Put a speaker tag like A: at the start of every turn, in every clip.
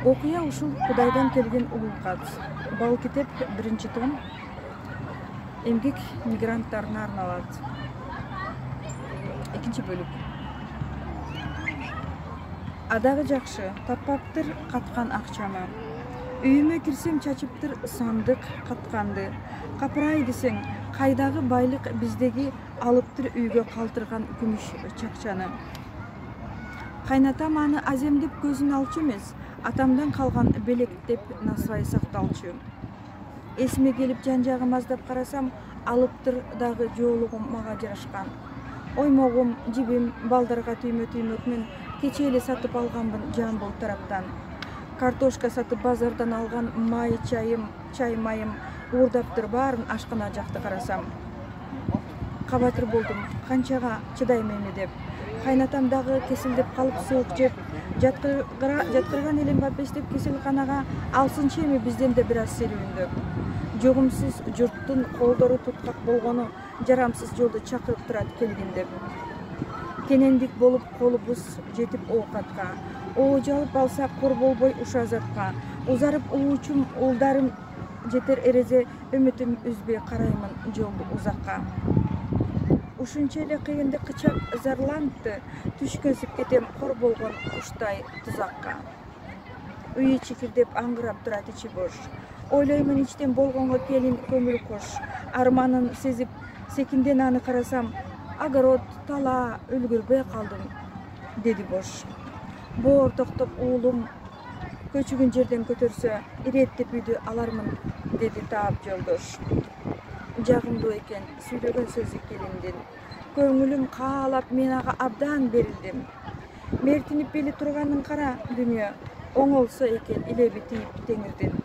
A: Окуя ушул Кудайдан келген улукат. Бал китеп 1-том эмгек мигранттарына арналат. 2-бөлүк. Адагы жакшы, таппаптыр каткан акчамы. Үйүмө кирсем чачыптыр сандык катканды. Капырай десең, кайдагы байлык биздеги алыптыр үйгө калтырган күмүш чакчаны. Кайнатам аны аземдеп көзүн алчу эмес, атамдан калган белек деп насыбай сакталчу. Эсиме келип жан-жагы маздап карасам, алыптыр дагы жоолугум мага жарашкан. Оймогум, жибим, балдарга түймө-түймөкмүн кече эле сатып алганмын Жамбыл тараптан. Картошка сатып базардан алган май чай майым уурдаптыр баарын ашкана жакты карасам. Кабатыр болдум, канчага чыдайм эми деп. Кайнатам дагы кесилдеп калып суук жеп, жаткырган элем бапес деп кеселканага алсынчы эми бизден да бир аз серүүндө. Жогумсуз журттун колдору туткак болгону жарамсыз жолду чакырып турат келгин деп. Кенендик болуп колубуз жетип оокатка, жалып алса кор болбой уша затка, узарып уучум улдарым жетер эрезе үмүтүм үзбөй караймын жолду узакка. Ушунча эле кыйындык кычап зарлантты, түшкөнсүп кетем кор болгон куштай тузакка. Үй чикирдеп аңгырап турат ичи бош. Ойлоймун ичтен болгонго келин көңүл кош. Арманын сезип секинден аны карасам, огород, тала үлгүрбөй калдым, деди бош. Боор токтоп уулум көчүгүн жерден көтөрсө, иреттеп үйдү алармын, деди таап жолдош. Жагымдуу экен сүйлөгөн сөзү келиндин. Көңүлүм каалап мен ага абдан берилдим. Мертинип бели турганын кара дүйнө, оңолсо экен илеби тийип теңирдин.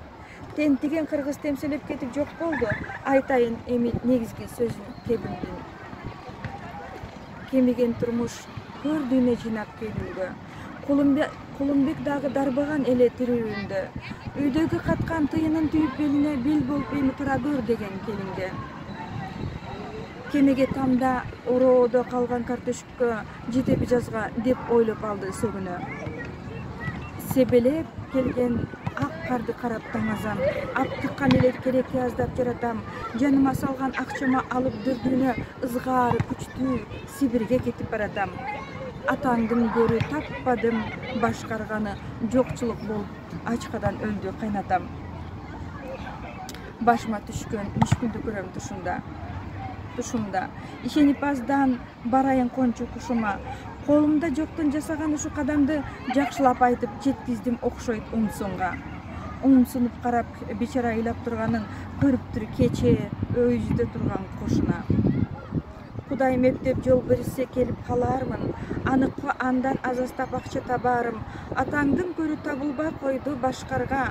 A: Тентиген кыргыз темселеп кетип жок болду, айтайын эми негизги сөзүн кебимдин. Кемиген турмуш көр дүйнө жыйнап келүүгө. Кулумбек дагы дарбаган эле тирүүндө. Үйдөгү каткан тыйынын түйүп белине бел болуп эми кара көр деген келинге. Кемеге тамда ороодо калган картошка жетеби жазга деп ойлоп алды сөгүнө. Себелеп келген ак карды карап таңазам, аптыккан эле керекке аздап жаратам, жаныма салган акчама алып дүрдүүнө ызгаары күчтүү Сибирге кетип баратам. Атаңдын көрү таппадым, башкарганы жокчулук болуп, ачкадан өлдү кайнатам. Башыма түшкөн мүшкүлдү көрөм тушумда. Ишенип аздан барайын кончу кушума. Колумда жоктун жасаган ушу кадамды жакшылап айтып жеткиздим окшойт умсунга. Умсунуп карап бичара ыйлап турганын көрүптүр кече өйүздө турган кошуна. Кудай мектеп жол берсе келип калармын, андан азастап акча табарым. Атаңдын көрү табылбай койду башкарга,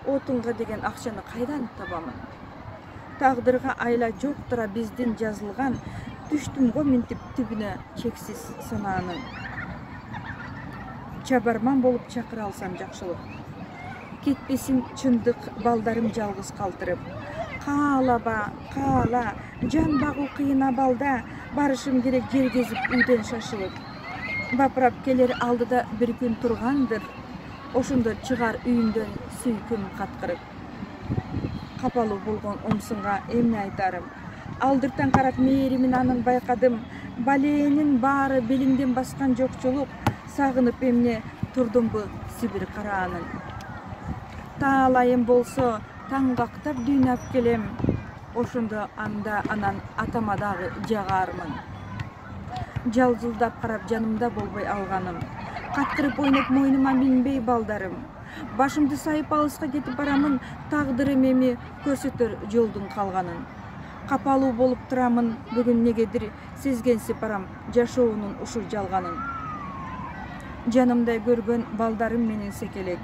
A: отунга деген акчаны кайдан табамын? Тагдырга айла жоктура биздин жазылган, түштүм го минтип түбүнө чексиз санаанын. Чабарман болуп чакыра алсам жакшылык. Кетпесин чындык балдарым жалгыз калтырып. Каала, жан багуу кыйын абалда, барышым керек жер кезип үйдөн шашылып. Бапырап келер алдыда бир күн тургандыр, ошондо чыгар үйүндөн сүйкүм каткырып. Капалуу болгон умсунга эмне айтарым? Алдыртан карап мээримин анын байкадым, балээнин баары белиңден баскан жокчулук, сагынып эмне турдумбу Сибир караанын. Таалайым болсо таңгактап дүйнөп келем, ошондо анан атама дагы жагаармын. Жалжылдап карап жанымда болбой алганым, каткырып ойноп мойнума минбей балдарым. Башымды сайып алыска кетип барамын, тагдырым эми көрсөтөр жолдун калганын. Капалуу болуп турамын, бүгүн негедир сезгенсип барам жашоонун ушул жалганын. Жанымдай көргөн балдарым менен секелек,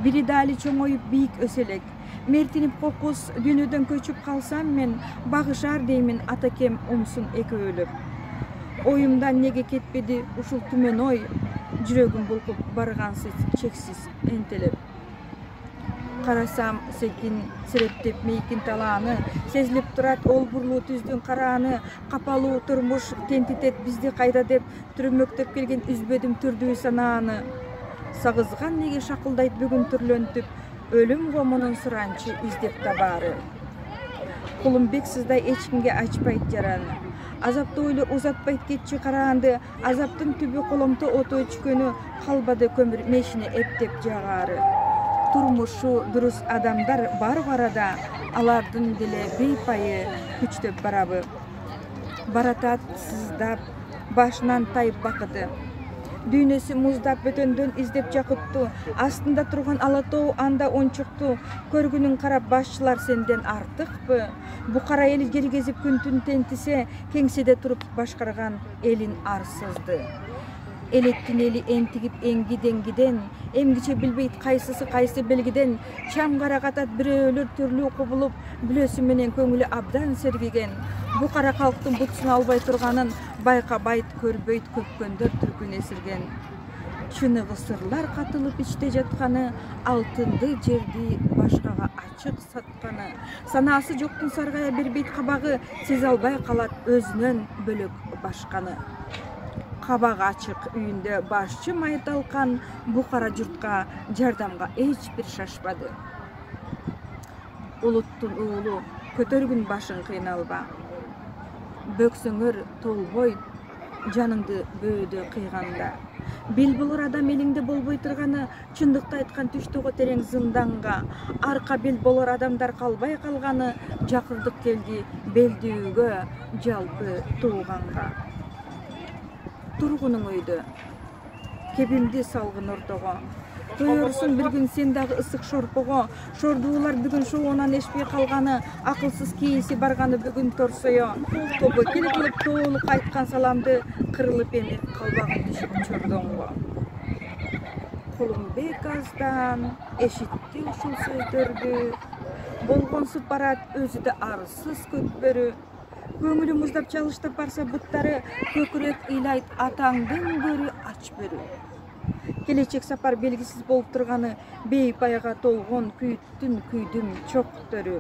A: бири дали чоңоюп бийик өселек. Мертинип кокус дүйнөдөн көчүп калсам мен, багышар деймин атакем умсун экөөлөп. Оюмдан неге кетпеди ушул түмөн ой, жүрөгүм булкуп баргансыз чексиз энтелеп. Карасам секин сирептеп мейкин талааны, сезилип турат олбурлуу түздүн карааны, капалуу турмуш тентитет бизди кайда деп түрмөктөп келген үзбөдүм түрдүү санааны. Сагызган неге шакылдайт бүгүн түрлөнтүп, өлүм гомунун суранчы издеп табары. Кулумбек сыздай эч кимге ачпайт жараны. Азапты ойлор узатпайт кетчи караанды, азаптын түбү коломто ото өчкөнү, калбады көмүр мешине эптеп жагары. Турмушу дурус адамдар бар арада, алардын деле бейпайы күчтөп барабы. Баратат сыздап, башынан тайып бакыды. Дүйнөсү муздап бөтөндөн издеп жакытту, астында турган алатоо анда ончукту, көргүнүн карап башчылар сенден артыкпы. Бу кара эл жер кезип күн-түн тентисе, кеңседе туруп башкарган элин арсызды. Элеттин эли энтигип энги денгиден, эмгиче билбейт кайсысы кайсы белгиден, чам каракатат бирөөлөр түрлүү кубулуп, бүлөсү менен көңүлү абдан сергиген. Бу кара калктын бутсун албай турганын байкабайт, көрбөйт көпкөндөр түркүн эсирген. Чыныгы сырлар катылып ичте жатканы, алтынды жерди башкага ачык сатканы. Санаасы жоктун саргая бербейт кабагы, сезе албай калат өзүнөн бөлөк башканы. Кабак ачык үйүндө башчы майталкан, бу кара журтка жардамга эч бир шашпады. Улуттун уулу, көтөргүн башың кыйналба. Бөксөңөр толбой, жаныңды бөөдө кыйганда. Бел болор адам элиңде болбой турганы, чындыкты айткан түштөгө терең зынданга. Арка бел болор адамдар калбай калганы, жакырдык келди белдүүгө, жалпы тууганга. Тургунуң өйдө, кебимди салгын ортого. Тоyorsun bir gün sen dagы ысык шорпого, шордуулар бүгүн шоонан эшпей калганы, акылсыз кейси барганы бүгүн торсоё. Тобо кел кылып тоолук айткан саламды, кырылып эмип калбагын түшүп чордоңго. Кулумбек аздан эшитти ушул сөздөрдү, болгонсуп барат өзү да арсыз көтбөрү. Көңүлү муздап чалыштап барса буттары, көкүрөк ыйлайт атаңдын көрү ач бөрү. Келечек сапар белгисиз болуп турганы, бейпаяга толгон күйттүн күйдүм чоктөрү.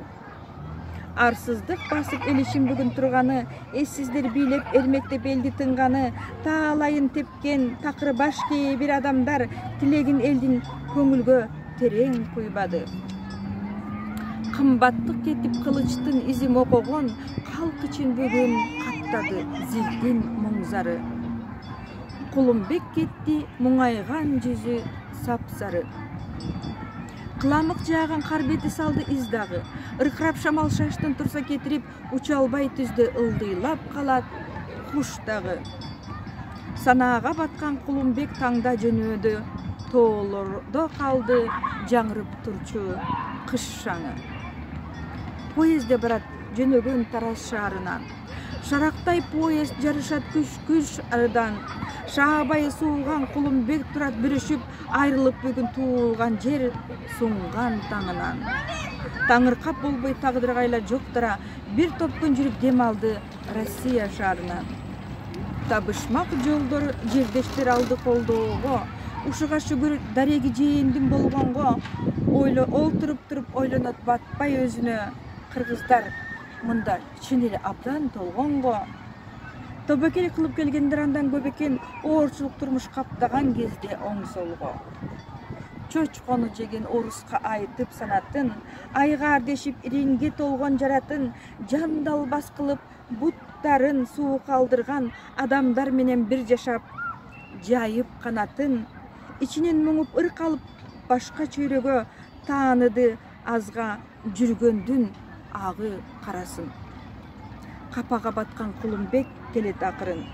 A: Арсыздык басып элишим бүгүн турганы, эссиздер бийлеп эрмектеп элди тынганы, таалайын тепкен такыр баш кээ бир адамдар, тилегин элдин көңүлгө терең куйбады. Кымбаттык кетип кылычтын изим окогон, калк ичин бүгүн каттады зилдин муңзары. Кулумбек кетти, муңайган жүзү сапсары. Кыламык жааган кар бети салды из дагы. Ыркырап шамал шаштын турса кетирип, уча албай түздө ылдыйлап калат куш дагы. Санаага баткан Кулумбек таңда жөнөдү, тоолордо калды жаңырып турчу кыш шаңы. Поездде барат жөнөгөн Тараз шаарынан. Шарактай поезд жарышат күш арыдан. Шаабайы сууган Кулумбек турат бүрүшүп, айрылып бүгүн туулган жер суңган таңынан. Таңыркап болбой тагдыргайла жоктора, бир топ күн жүрүп дем алды Россия шаарынан. Табышмак жолдор жердештер алды колдоого, ушуга шүгүр дареги жээндин болгонго, олтуруп туруп ойлонот батпай өзүнө, кыргыздар мында чын эле абдан толгонго. Тобокел кылып келгендер андан көп экен, оорчулук турмуш каптаган кезде оң солго. Чочкону жеген оруска айтып санатын, айгаар дешип иреңге толгон жаратын, жандалбас кылып буттарын суу калдырган адамдар менен бир жашап, жайып канатын, ичинен муңуп ыркалып башка чөйрөгө тааныды азга жүргөндүн ағы карасын. Капага баткан Кулумбек келет акырын.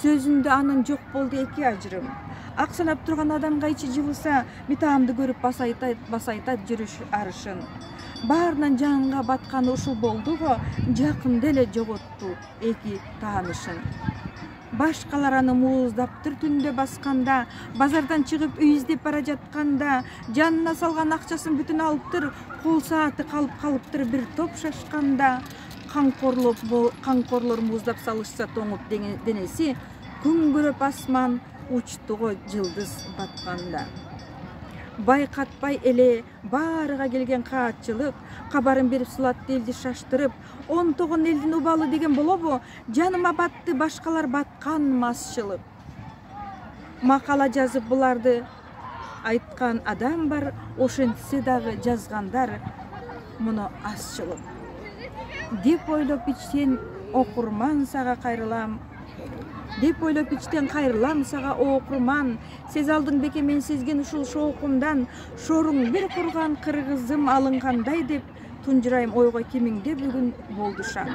A: Сөзүндө анын жок болду эки ажырым. Ак санап турган адамга ичи жылыса, митаамды көрүп басайтат жүрүш арышын. Баарынан жанга батканы ушул болдуго, жакында эле жоготту эки таанышын. Башкалар аны мууздаптыр түндө басканда, базардан чыгып үй издеп бара жатканда, жанына салган акчасын бүтүн алыптыр, кол сааты калыптыр бир топ шашканда. Каңкорлор мууздап салышса тоңуп денеси, күн көрөп асман учтуго жылдыз батканда. Байкатпай эле баарыга келген каатчылык, кабарын берип сулатты элди шаштырып, онтогон элдин убалы деген болобу, жаныма батты башкалар баткан масчылык. Макала жазып буларды айткан адам бар, ошентсе дагы жазгандар муну азчылык деп ойлоп ичтен окурман сага кайрылам. Деп ойлоп ичтен кайрылам сага окурман. Сез алдың беке мен сезген ушул шоокумдан, шоруң бир курган кыргызым алынгандай деп тунжурайм ойго кимиңде бүгүн болду шаң.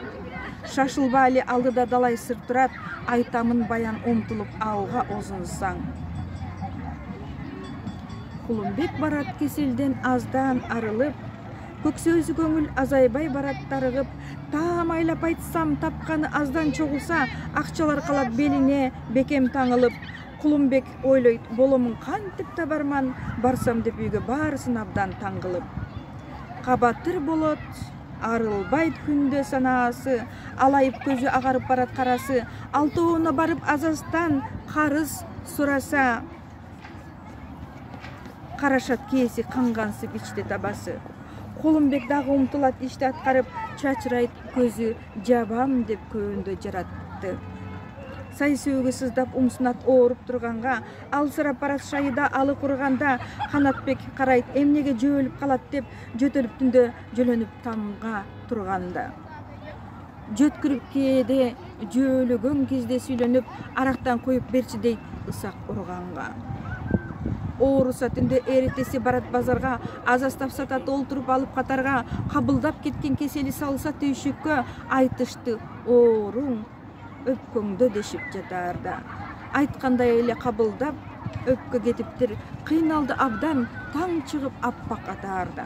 A: Шашылба али алдыда далай сыр турат, айтамын баян умтулуп алга озунсаң. Кулумбек барат кеселден аздан арылып, көксөзү көңүл азайбай барат тарыгып, таам айлап айтсам тапканы аздан чогулса, акчалар калат белине бекем таңылып. Кулумбек ойлойт, боломун кантип табарман, барсам деп үйгө баарысын абдан таңгылып. Кабатыр болот, арылбайт күндө санаасы, алайып көзү агарып барат карасы, алтоона барып азастан карыз сураса, карашат кээси кангансып ичте табасы. Кулумбек дагы умтулат ишти аткарып, чачырайт көзү жабам деп көбүндө жаратты. Сай сөөгө сыздап умсунат ооруп турганга, алсырап барат шайыда алы курганда, Канатбек карайт эмнеге жөөлүп калат деп, жөтөлүп түндө жөлөнүп тамга турганда. Жөткүрүп кээде жөөлөгөн кезде сүйлөнүп, арактан коюп берчи дейт ысак урганга. Ооруса түндө эритеси барат базарга, азастап сатат олтуруп алып катарга, кабылдап кеткен кесели салса түйшүккө, айтышты ооруң өпкөңдө дешип жатаарда. Айткандай эле кабылдап өпкө кетиптир, кыйналды абдан, таң чыгып аппак атаарда.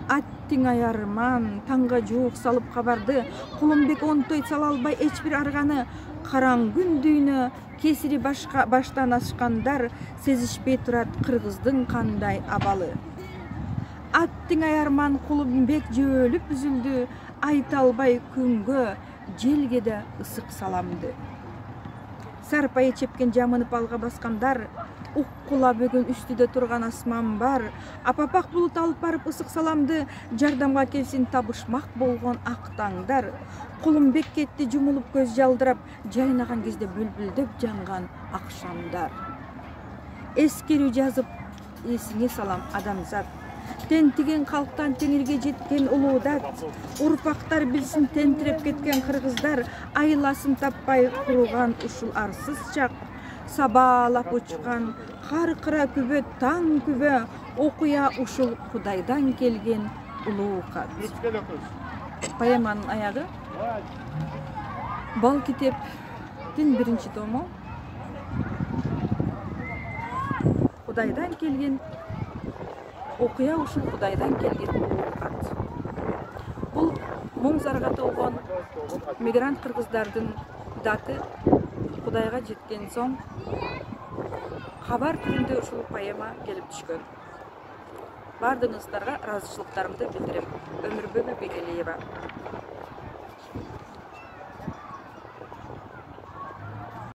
A: Аттиң аярман, таңга жуук салып кабарды, Кулумбек онтой сала албай эч бир арганы, караңгүн дүйнө кесири баштан ашкандар сезишпей турат кыргыздын кандай абалы. Аттиң аярман, Кулумбек жөөлүп үзүлдү, айта албай күнгө, желге да ысык саламды. Сарпайы чепкен жамынып алга баскандар, уккула бөгөн үстүдө турган асман бар, апапак булут алып барып ысык саламды, жардамга келсин табышмак болгон ак таңдар. Кулумбек кетти жумулуп көз жалдырап, жайнаган кезде бүлбүлдөп жанган акшамдар. Эскерүү жазып эсиңе салам адамзат, тентиген калктан теңирге жеткен улуудат, урпактар билсин тентиреп кеткен кыргыздар, айласын таппай куруган ушул арсыз чак, сабаалап учкан каркыра күбө таң күбө, окуя ушул Кудайдан келген улуу кат. Поэманын аягы Бал китептин 1-чи тому. Кудайдан келген, окуя ушул Кудайдан келген улуу кат. Бул моң зарга толгон мигрант кыргыздардын даты Кудайга жеткен соң кабар түрүндө ушул поэма келип түшкөн. Бардыгыңыздарга ыраазычылыктарымды билдирем. Өмүрбөгү Бекелиева.